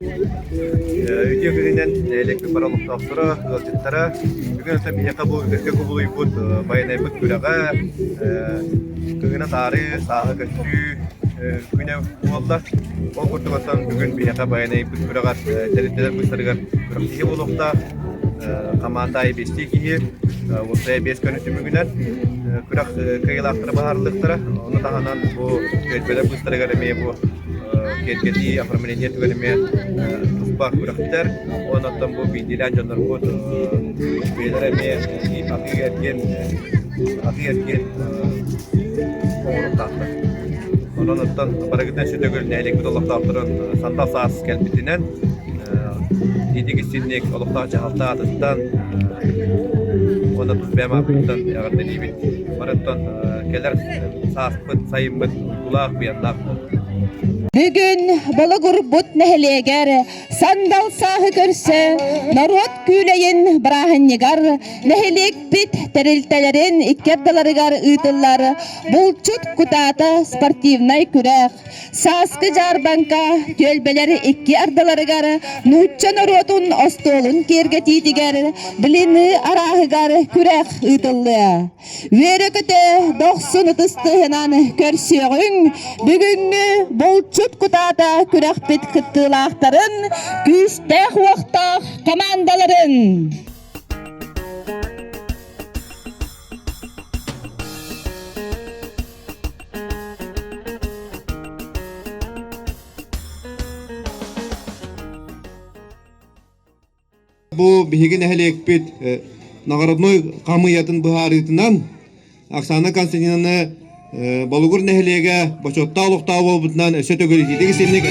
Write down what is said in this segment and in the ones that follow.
Үтө күнүнен элек баралык тапсыра, ылжыттара. Бүгүн өтө бия кабу өтө кубулуй бут байнай бут күрәгә. Күгенә тары, сагы көчү, күнә булла. Ол куртугасан бүгүн бия кабу байнай бут күрәгә тереттер бустырган. Күрәкти булыкта команда айбести кие. Осы бес көне түмүгүнән күрәк кыйлактыр баһарлыктыра. Оны тагынан бу көтбеле бустырган эме бу кеткети оформление түгелеме туспак күрәктер. Оннан бу бидилән җаннар бу белереме акыгерген орыктакты. Оннан барагыдан сөтөгөл нәйлек булакта аптырын Санта Сас кәлбитенән дидигисинник олукта җаһалта атыстан оннан бәма кыттан ягында дибит. Бараттан келер саспыт сайымбыт кулак биятак. Бүгін балагур бут нәһелегер, сандал сағы көрсі, народ күлейін брахыннегар, нәһелек бит тәрілтәлерін иккердаларыгар ұйтылар, бұлчут кутата спортивнай күрәк, саскы жарбанка көлбелер икки ардаларыгар, нучча народун остолын керге титигер, біліні арағыгар күрәк ұйтылы. Вері көті 90 ұтыстығынан көрсеғін, бүгінгі бұлчут кутата күрәк бит кыттылақтарын, күстәк уақтақ командаларын. Бу биһиги нэһэлиэкпит нагородной камыятын быһаарыытынан Оксана Константиновна Балугур нэһэлиэгэ бочотта олуктаа болбутунан өсө төгөлүтиги синник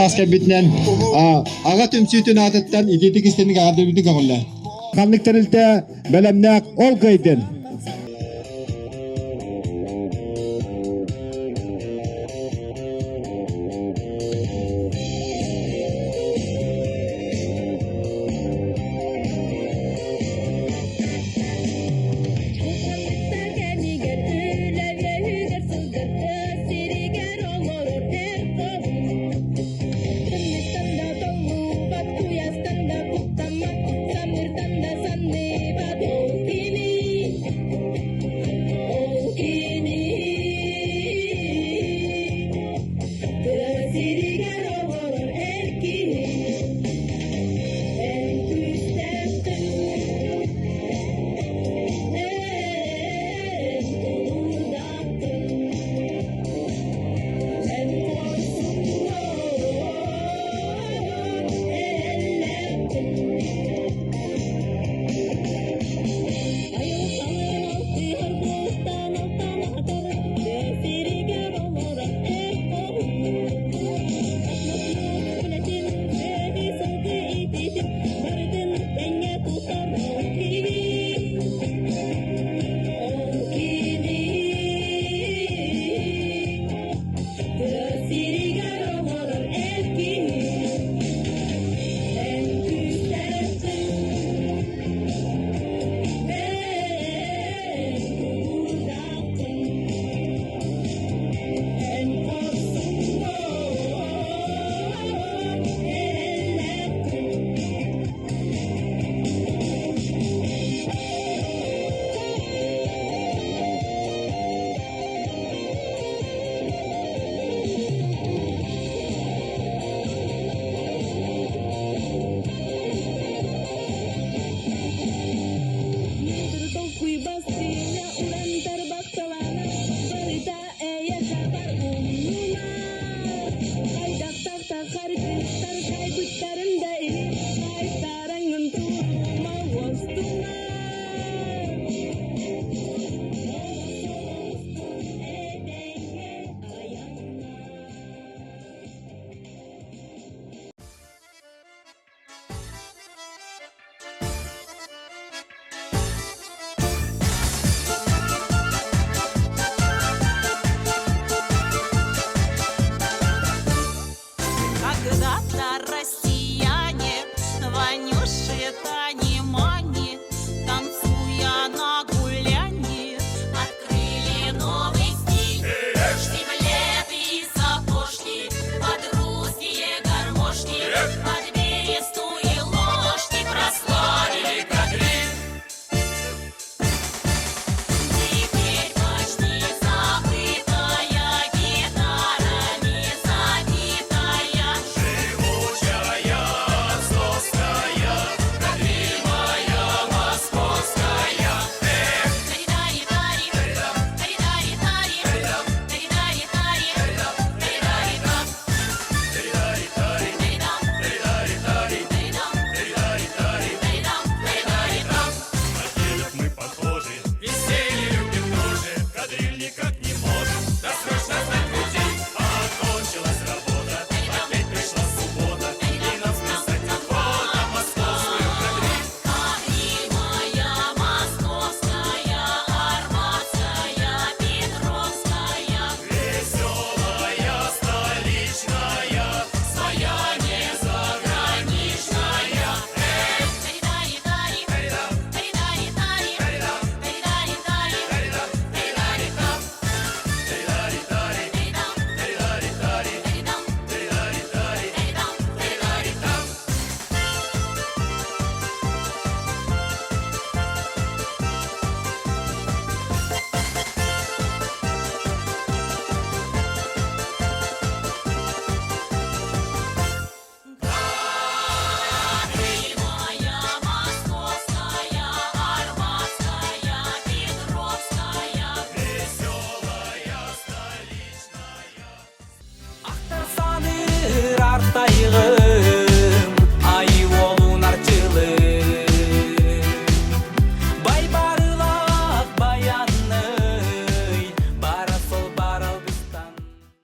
Таска битнен ага төмсүтүн атыттан итетик истенник ага дөбүтүн кагылла. Канлыктарылта белемнак ол кайдын. Ök